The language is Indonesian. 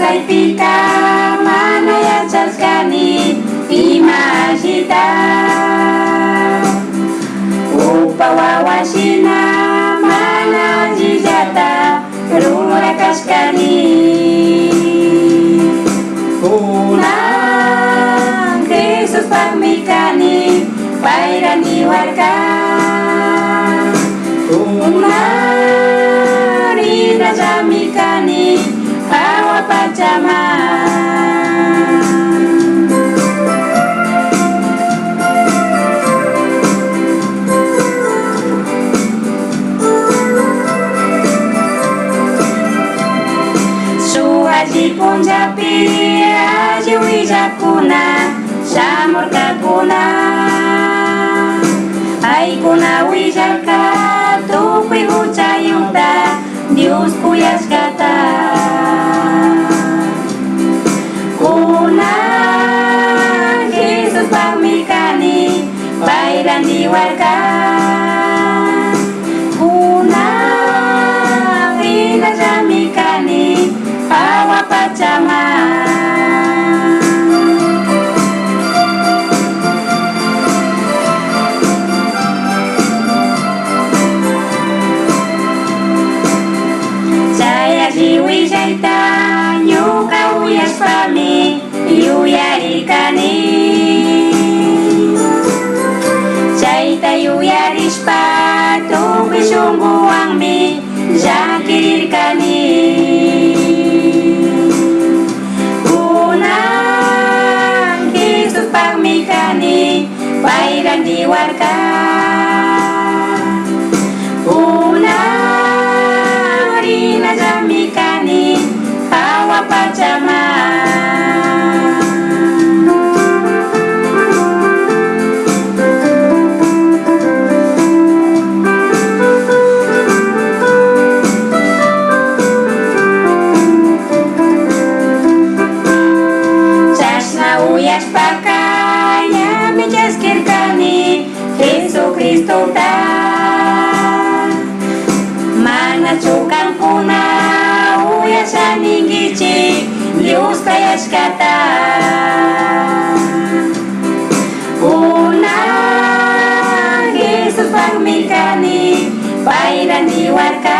Pusaypika mana yachashkani imashita upa wawashina mana jillata rurakashkani kunan Jesus pagmi kani payrani warka kunan rinajami kani Hawa Pacama Suhaji Punjabi Aji Wijakuna Samur Kakuna Aikuna Wijaka Tukwi Hucayuta Dios Puyas Kata Jesus pagmikani pairan diwarka kuna rina jamikani Hawa Pacama saya jiwi jaita nyuka uyas pami yuyarikani Chaita yuyarishpa tupi sungguangmi jakirirkani kunang Jesus pagmikani pairan diwarka kunang rina jamikani Hawa Pacama Uyas pakainya menjaskirkani Jesucristo ta mana cukang puna uyas aningici Dios kayas kata una Jesus pagmikani pairan diwarka